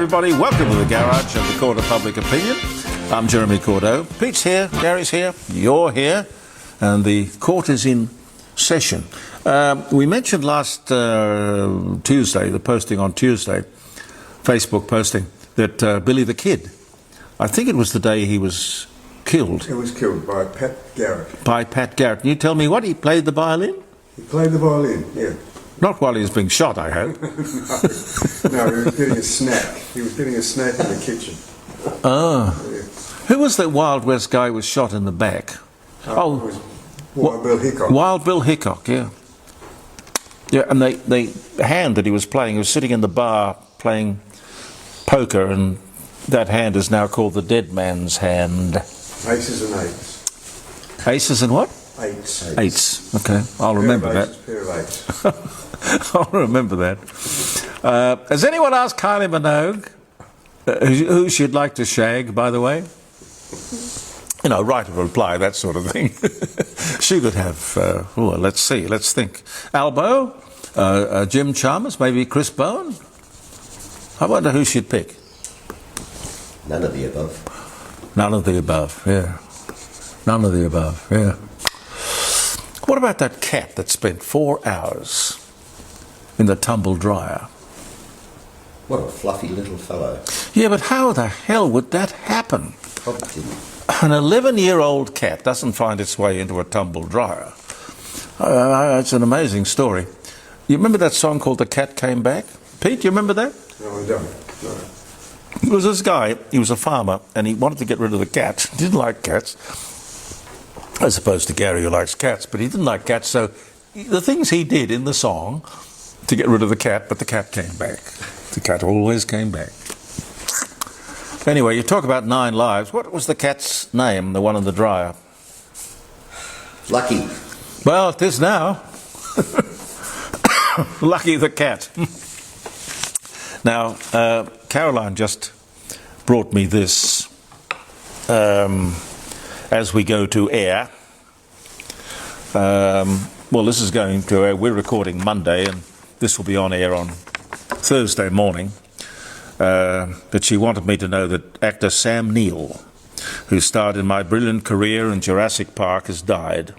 everybody. Welcome to the Garage of the Court of Public Opinion. I'm Jeremy Cordeaux. Pete's here, Gary's here, you're here, and the court is in session. We mentioned last Tuesday, the posting on Tuesday, Facebook posting, that Billy the Kid, I think it was the day he was killed. He was killed by Pat Garrett. By Pat Garrett. Can you tell me what? He played the violin? He played the violin, yeah. Not while he was being shot, I hope. No, he was getting a snack. He was getting a snack in the kitchen. Oh. Yeah. Who was that Wild West guy who was shot in the back? It was Wild Bill Hickok. Wild Bill Hickok, yeah. Yeah, and the hand that he was playing, he was sitting in the bar playing poker, and that hand is now called the dead man's hand. Aces and eights. Aces and what? Eights. Eights. Okay, I'll remember that. Pair of eights. I'll remember that. Has anyone asked Kylie Minogue who she'd like to shag, by the way? You know, right of reply, that sort of thing. She could have, let's see, let's think. Albo, Jim Chalmers, maybe Chris Bowen? I wonder who she'd pick. None of the above. None of the above, yeah. None of the above, yeah. What about that cat that spent 4 hours in the tumble dryer? What a fluffy little fellow. Yeah, but how the hell would that happen? Probably didn't. An 11-year-old cat doesn't find its way into a tumble dryer. It's an amazing story. You remember that song called The Cat Came Back? Pete, you remember that? No, I don't. No. There was this guy, he was a farmer, and he wanted to get rid of the cats. He didn't like cats, as opposed to Gary, who likes cats, but he didn't like cats, so the things he did in the song to get rid of the cat, but the cat came back. The cat always came back. Anyway, you talk about 9 lives. What was the cat's name, the one in the dryer? Lucky. Well, it is now. Lucky the cat. Now, Caroline just brought me this as we go to air. Well, this is going to air. We're recording Monday, and this will be on air on Thursday morning. But she wanted me to know that actor Sam Neill, who starred in my brilliant career in Jurassic Park, has died.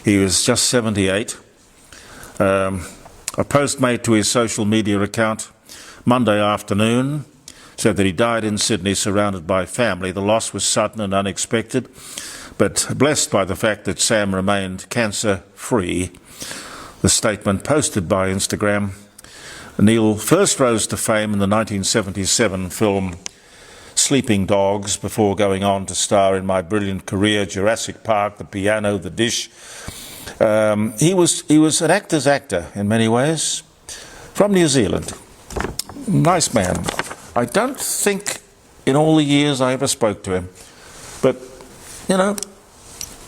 He was just 78. A post made to his social media account Monday afternoon said that he died in Sydney surrounded by family. The loss was sudden and unexpected, but blessed by the fact that Sam remained cancer-free. The statement posted by Instagram. Neil first rose to fame in the 1977 film Sleeping Dogs before going on to star in my brilliant career, Jurassic Park, The Piano, The Dish. He was an actor's actor in many ways, from New Zealand. Nice man. I don't think in all the years I ever spoke to him, but, you know,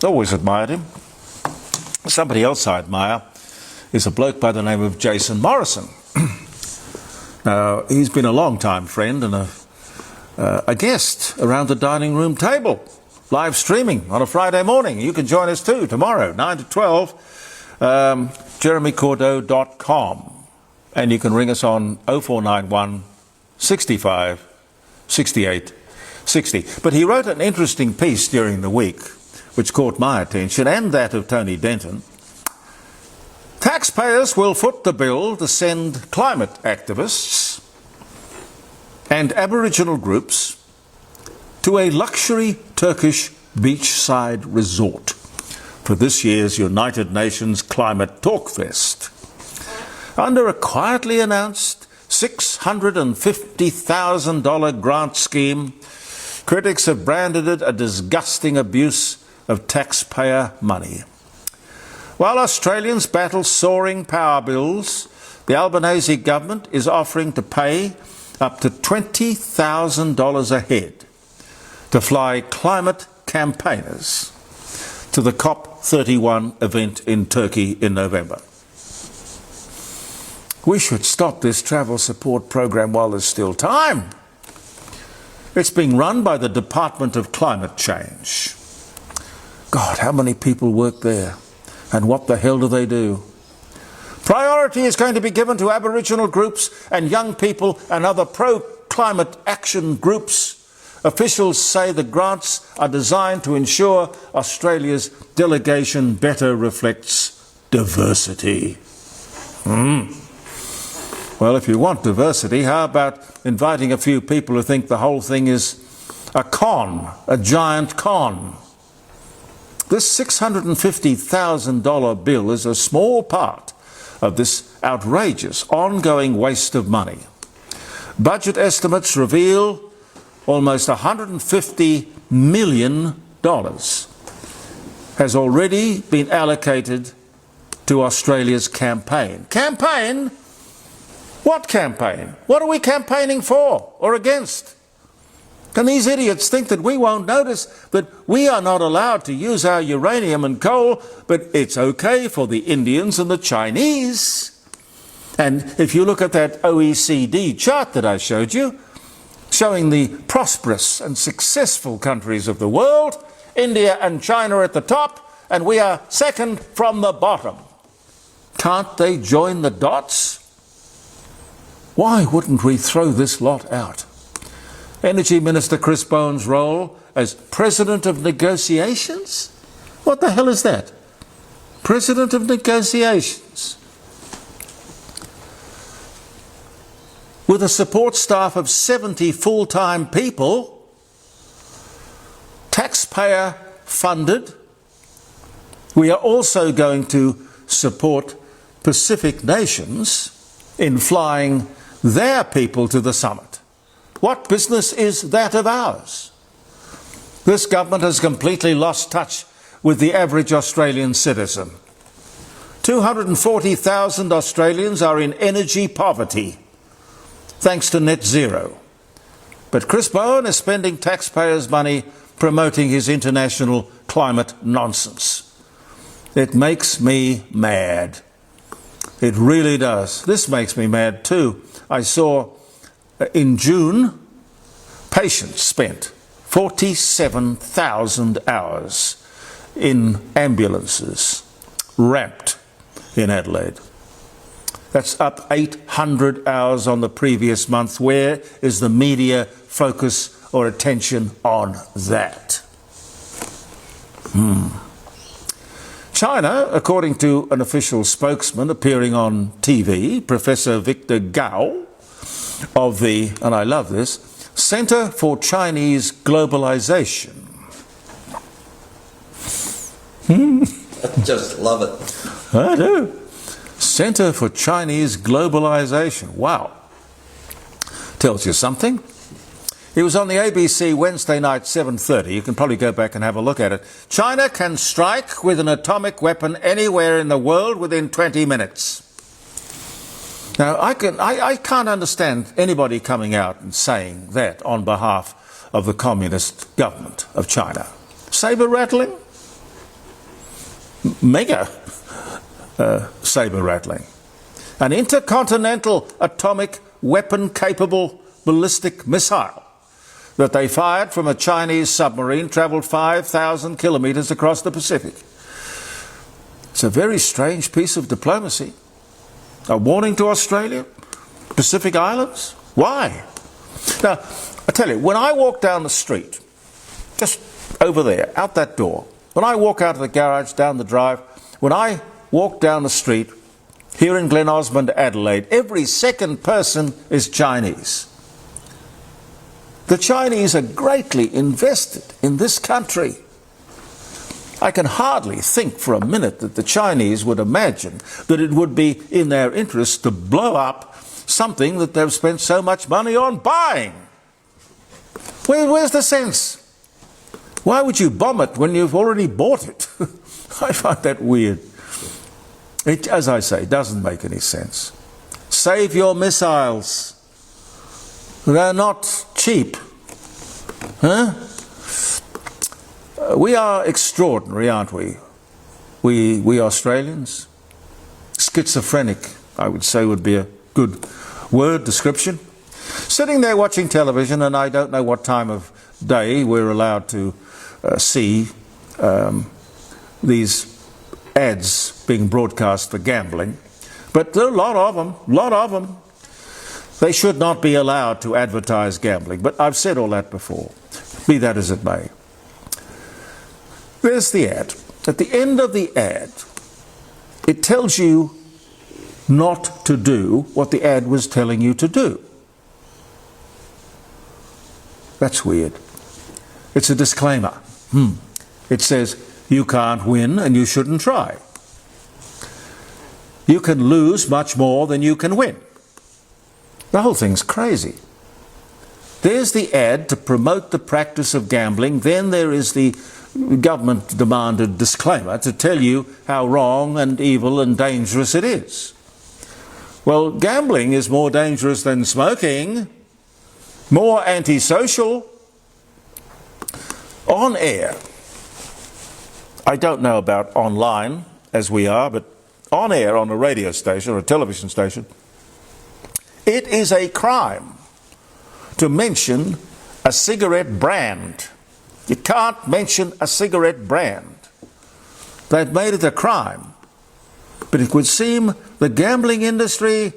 always admired him. Somebody else I admire is a bloke by the name of Jason Morrison. Now, he's been a long-time friend and a guest around the dining room table, live streaming on a Friday morning. You can join us too tomorrow, 9 to 12, jeremycordeaux.com. And you can ring us on 0491 65 68 60. But he wrote an interesting piece during the week, which caught my attention and that of Tony Denton. Taxpayers will foot the bill to send climate activists and Aboriginal groups to a luxury Turkish beachside resort for this year's United Nations Climate Talkfest. Under a quietly announced $650,000 grant scheme, critics have branded it a disgusting abuse of taxpayer money. While Australians battle soaring power bills, the Albanese government is offering to pay up to $20,000 a head to fly climate campaigners to the COP31 event in Turkey in November. We should stop this travel support program while there's still time. It's being run by the Department of Climate Change. God, how many people work there? And what the hell do they do? Priority is going to be given to Aboriginal groups and young people and other pro climate action groups, officials say the grants are designed to ensure Australia's delegation better reflects diversity. Well, if you want diversity, how about inviting a few people who think the whole thing is a con, a giant con? This $650,000 bill is a small part of this outrageous, ongoing waste of money. Budget estimates reveal almost $150 million has already been allocated to Australia's campaign. Campaign? What campaign? What are we campaigning for or against? And these idiots think that we won't notice that we are not allowed to use our uranium and coal, but it's okay for the Indians and the Chinese. And if you look at that OECD chart that I showed you, showing the prosperous and successful countries of the world, India and China at the top, and we are second from the bottom. Can't they join the dots? Why wouldn't we throw this lot out? Energy Minister Chris Bowen's role as President of Negotiations? What the hell is that? President of Negotiations. With a support staff of 70 full-time people, taxpayer funded, we are also going to support Pacific nations in flying their people to the summit. What business is that of ours? This government has completely lost touch with the average Australian citizen. 240,000 Australians are in energy poverty, thanks to net zero. But Chris Bowen is spending taxpayers' money promoting his international climate nonsense. It makes me mad. It really does. This makes me mad too. I saw in June, patients spent 47,000 hours in ambulances, ramped in Adelaide. That's up 800 hours on the previous month. Where is the media focus or attention on that? China, according to an official spokesman appearing on TV, Professor Victor Gao of the, and I love this, Centre for Chinese Globalization. I just love it. I do. Centre for Chinese Globalization. Wow. Tells you something. It was on the ABC Wednesday night, 7:30. You can probably go back and have a look at it. China can strike with an atomic weapon anywhere in the world within 20 minutes. Now, I can't understand anybody coming out and saying that on behalf of the communist government of China. Saber rattling? Mega saber rattling. An intercontinental atomic weapon-capable ballistic missile that they fired from a Chinese submarine travelled 5,000 kilometres across the Pacific. It's a very strange piece of diplomacy. A warning to Australia? Pacific Islands? Why? Now, I tell you, when I walk down the street, just over there, out that door, when I walk out of the garage, down the drive, when I walk down the street, here in Glen Osmond, Adelaide, every second person is Chinese. The Chinese are greatly invested in this country. I can hardly think for a minute that the Chinese would imagine that it would be in their interest to blow up something that they've spent so much money on buying. Where's the sense? Why would you bomb it when you've already bought it? I find that weird. It, as I say, doesn't make any sense. Save your missiles. They're not cheap. Huh? We are extraordinary, aren't we? We Australians. Schizophrenic, I would say, would be a good word description. Sitting there watching television, and I don't know what time of day we're allowed to see these ads being broadcast for gambling, but there are a lot of them. They should not be allowed to advertise gambling, but I've said all that before. Be that as it may. There's the ad. At the end of the ad, it tells you not to do what the ad was telling you to do. That's weird. It's a disclaimer. It says you can't win and you shouldn't try. You can lose much more than you can win. The whole thing's crazy. There's the ad to promote the practice of gambling. Then there is the government-demanded disclaimer to tell you how wrong and evil and dangerous it is. Well, gambling is more dangerous than smoking, more antisocial. On air, I don't know about online as we are, but on air on a radio station or a television station, it is a crime to mention a cigarette brand. You can't mention a cigarette brand. They've made it a crime. But it would seem the gambling industry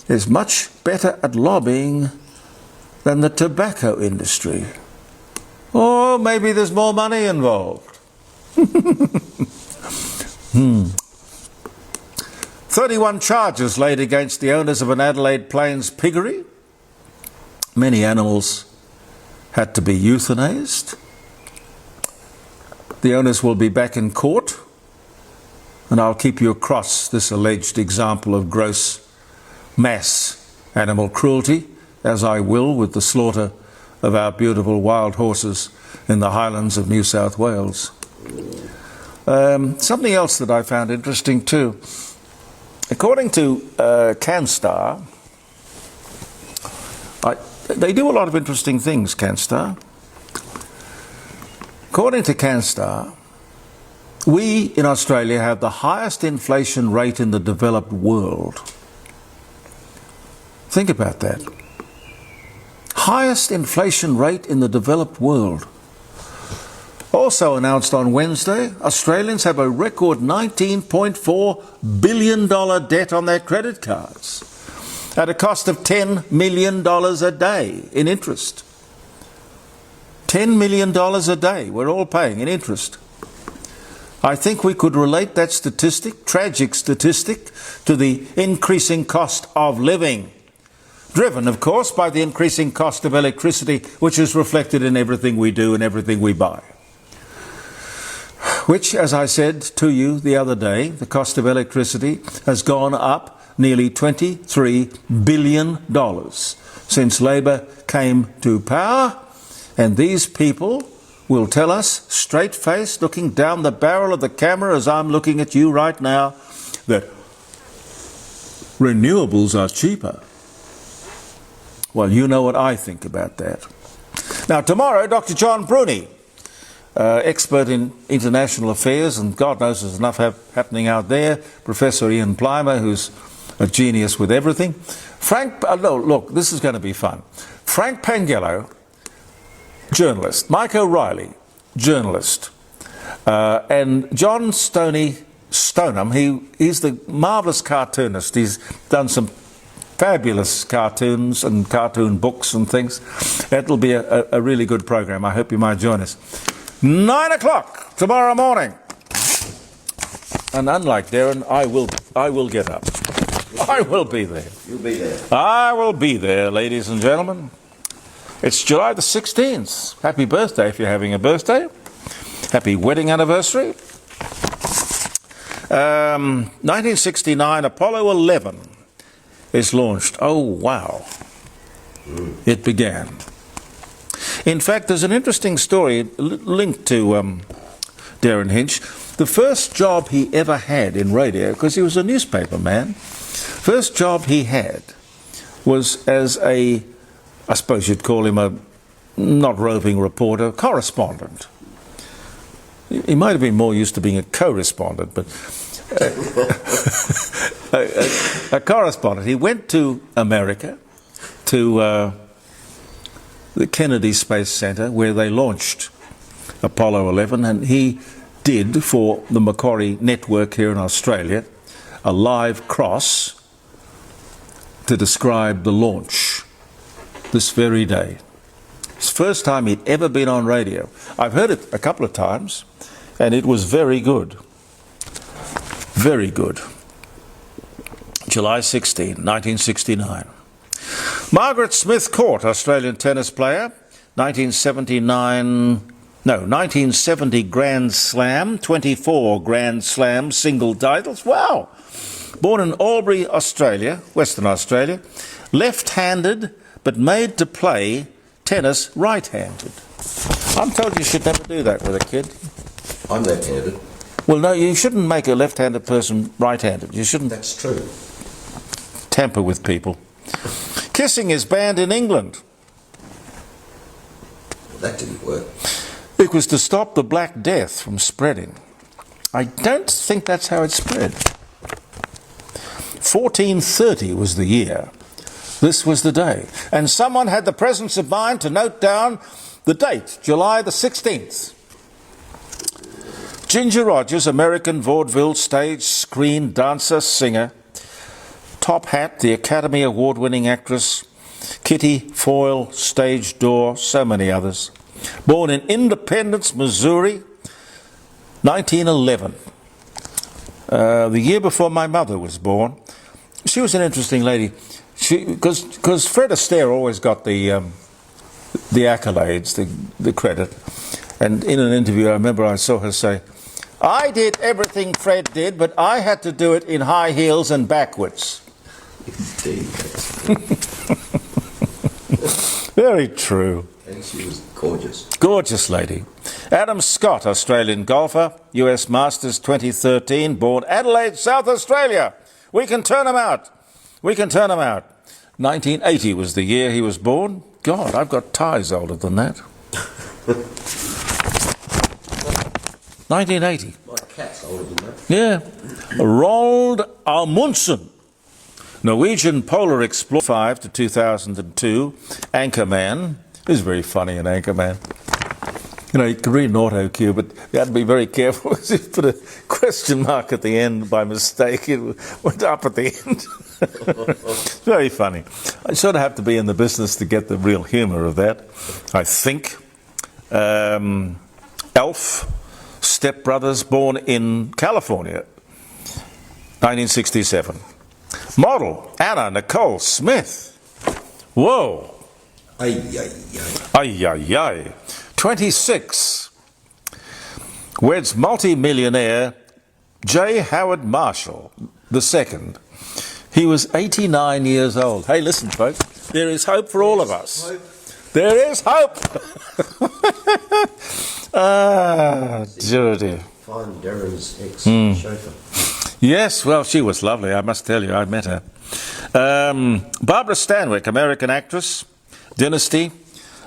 is much better at lobbying than the tobacco industry. Or maybe there's more money involved. 31 charges laid against the owners of an Adelaide Plains piggery. Many animals had to be euthanized. The owners will be back in court, and I'll keep you across this alleged example of gross mass animal cruelty, as I will with the slaughter of our beautiful wild horses in the highlands of New South Wales. Something else that I found interesting too. According to Canstar, they do a lot of interesting things, Canstar. According to Canstar, we in Australia have the highest inflation rate in the developed world. Think about that. Highest inflation rate in the developed world. Also announced on Wednesday, Australians have a record $19.4 billion debt on their credit cards at a cost of $10 million a day in interest. $10 million a day we're all paying in interest. I think we could relate that statistic, tragic statistic, to the increasing cost of living, driven, of course, by the increasing cost of electricity, which is reflected in everything we do and everything we buy. Which, as I said to you the other day, the cost of electricity has gone up nearly $23 billion since Labor came to power, and these people will tell us, straight-faced, looking down the barrel of the camera as I'm looking at you right now, that renewables are cheaper. Well, you know what I think about that. Now, tomorrow, Dr. John Bruni, expert in international affairs, and God knows there's enough happening out there, Professor Ian Plimer, who's a genius with everything. Look, this is going to be fun. Frank Pangello, journalist, Mike O'Reilly, journalist, and John Stoneham, he's the marvellous cartoonist. He's done some fabulous cartoons and cartoon books and things. It'll be a really good program. I hope you might join us. 9 o'clock tomorrow morning. And unlike Darren, I will get up. I will be there. You'll be there. I will be there, ladies and gentlemen. It's July the 16th. Happy birthday if you're having a birthday. Happy wedding anniversary. 1969, Apollo 11 is launched. Oh, wow. It began. In fact, there's an interesting story linked to Darren Hinch. The first job he ever had in radio, because he was a newspaper man, first job he had was as I suppose you'd call him a not roving reporter, correspondent. He might have been more used to being a co-respondent, but a correspondent. He went to America, to the Kennedy Space Center, where they launched Apollo 11, and he did, for the Macquarie Network here in Australia, a live cross to describe the launch this very day. It's the first time he'd ever been on radio. I've heard it a couple of times, and it was very good. Very good. July 16, 1969. Margaret Smith Court, Australian tennis player, 1970 Grand Slam, 24 Grand Slam single titles. Wow! Born in Albury, Australia, Western Australia, left-handed but made to play tennis right-handed. I'm told you should never do that with a kid. I'm left-handed. Well, no, you shouldn't make a left-handed person right-handed. You shouldn't That's true. tamper with people. Kissing is banned in England. Well, that didn't work. It was to stop the Black Death from spreading. I don't think that's how it spread. 1430 was the year. This was the day. And someone had the presence of mind to note down the date, July the 16th. Ginger Rogers, American vaudeville, stage, screen, dancer, singer. Top Hat, the Academy Award-winning actress. Kitty, Foyle, Stage Door, so many others. Born in Independence, Missouri, 1911. The year before my mother was born. She was an interesting lady. Because Fred Astaire always got the accolades, the credit. And in an interview, I remember I saw her say, "I did everything Fred did, but I had to do it in high heels and backwards." Indeed. Very true. And she was gorgeous. Gorgeous lady. Adam Scott, Australian golfer, US Masters 2013, born Adelaide, South Australia. We can turn him out. We can turn him out. 1980 was the year he was born. God, I've got ties older than that. 1980. My cat's older than that. Yeah. Roald Amundsen, Norwegian polar explorer, 2005 to 2002, Anchorman. He was very funny in Anchorman. You know, you could read an auto cue, but you had to be very careful because you put a question mark at the end by mistake. It went up at the end. Very funny. I sort of have to be in the business to get the real humour of that, I think. Elf, Step Brothers, born in California, 1967. Model, Anna Nicole Smith. Whoa. Ay, ay, ay. Ay, ay, ay. 26. Weds multi-millionaire J. Howard Marshall II. He was 89 years old. Hey, listen, folks, there is hope for all of us. There is hope. Dear, dear. Fine Darren's ex-chauffeur. Yes, well, she was lovely, I must tell you. I met her. Barbara Stanwyck, American actress, Dynasty,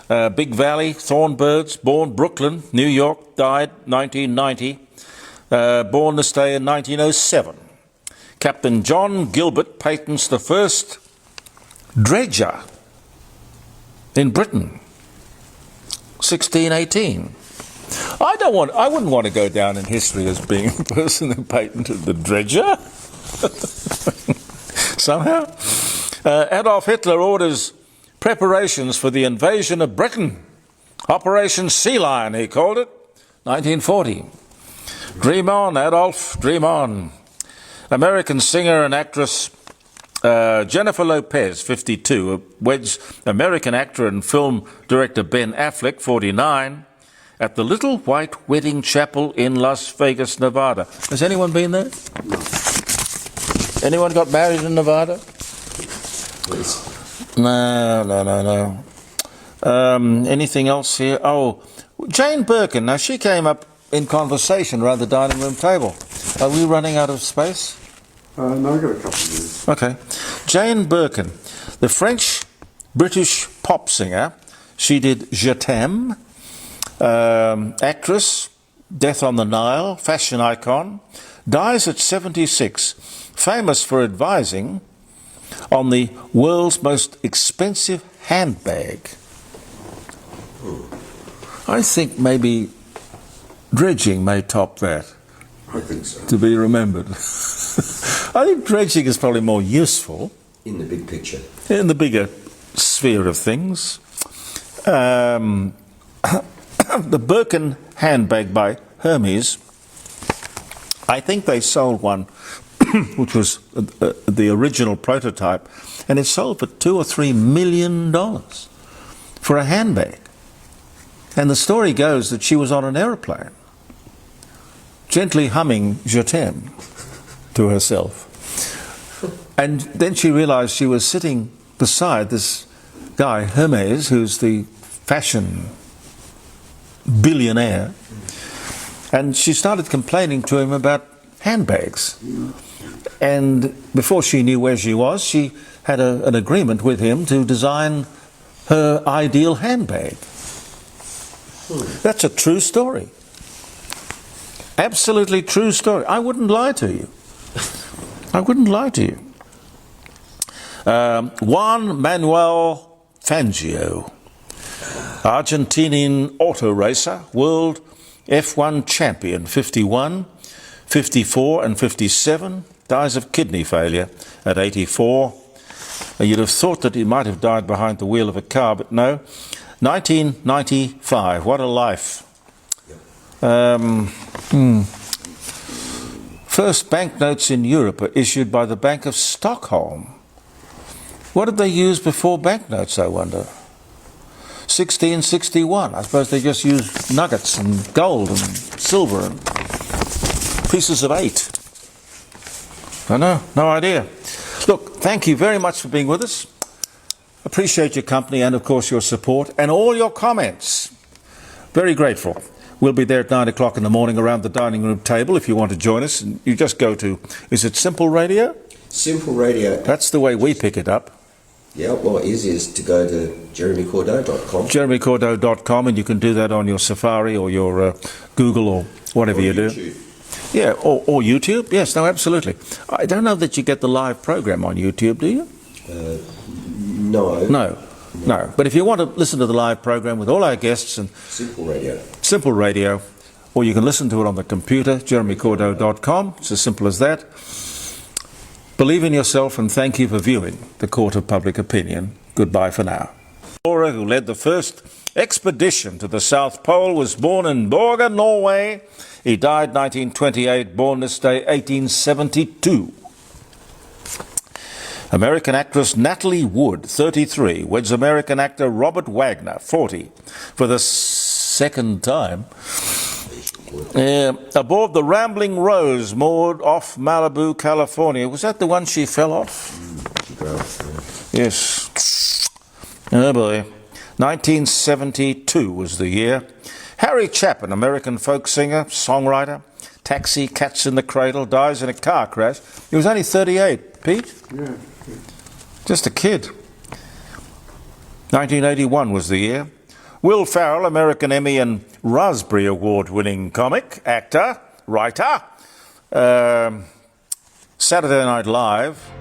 Big Valley, Thornbirds, born Brooklyn, New York, died 1990, born to stay in 1907. Captain John Gilbert patents the first dredger in Britain, 1618. I wouldn't want to go down in history as being the person who patented the dredger. Somehow. Adolf Hitler orders preparations for the invasion of Britain. Operation Sea Lion, he called it, 1940. Dream on, Adolf, dream on. American singer and actress Jennifer Lopez, 52, weds American actor and film director Ben Affleck, 49, at the Little White Wedding Chapel in Las Vegas, Nevada. Has anyone been there? No. Anyone got married in Nevada? Please. No. Anything else here? Oh, Jane Birkin. Now, she came up in conversation around the dining room table. Are we running out of space? No, I've got a couple of minutes. Okay. Jane Birkin, the French-British pop singer. She did Je T'aime. Actress, Death on the Nile, fashion icon. Dies at 76. Famous for advising on the world's most expensive handbag. I think maybe dredging may top that, I think so. to be remembered. I think dredging is probably more useful. In the big picture. In the bigger sphere of things, the Birkin handbag by Hermes, I think they sold one which was the original prototype, and it sold for $2 or $3 million for a handbag. And the story goes that she was on an aeroplane, gently humming Je t'aime to herself. And then she realized she was sitting beside this guy, Hermes, who's the fashion billionaire, and she started complaining to him about handbags. And before she knew where she was, she had an agreement with him to design her ideal handbag. That's a true story. Absolutely true story. I wouldn't lie to you. I wouldn't lie to you. Juan Manuel Fangio, Argentinian auto racer, world F1 champion, 51, 54 and 57, dies of kidney failure at 84. You'd have thought that he might have died behind the wheel of a car, but no. 1995, what a life. First banknotes in Europe are issued by the Bank of Stockholm. What did they use before banknotes, I wonder? 1661. I suppose they just used nuggets and gold and silver and pieces of 8. I know, no idea. Look, thank you very much for being with us. Appreciate your company and, of course, your support and all your comments. Very grateful. We'll be there at 9 o'clock in the morning around the dining room table if you want to join us. And you just go to, is it Simple Radio? Simple Radio. That's the way we pick it up. Yeah, well, easy is to go to jeremycordeaux.com. jeremycordeaux.com, and you can do that on your Safari or your Google or whatever you do. Yeah, or YouTube. Yes, no, absolutely. I don't know that you get the live program on YouTube, do you? No. No. But if you want to listen to the live program with all our guests and Simple Radio, or you can listen to it on the computer, jeremycordeaux.com. It's as simple as that. Believe in yourself, and thank you for viewing the Court of Public Opinion. Goodbye for now. Laura, who led the first expedition to the South Pole, was born in Norge, Norway. He died 1928, born this day 1872. American actress Natalie Wood, 33, weds American actor Robert Wagner, 40, for the second time. Aboard the Rambling Rose, moored off Malibu, California. Was that the one she fell off? Yes. Oh boy. 1972 was the year. Harry Chapin, American folk singer, songwriter, Taxi, Cats in the Cradle, dies in a car crash. He was only 38. Pete? Yeah. Just a kid. 1981 was the year. Will Ferrell, American Emmy and Raspberry Award-winning comic, actor, writer, Saturday Night Live.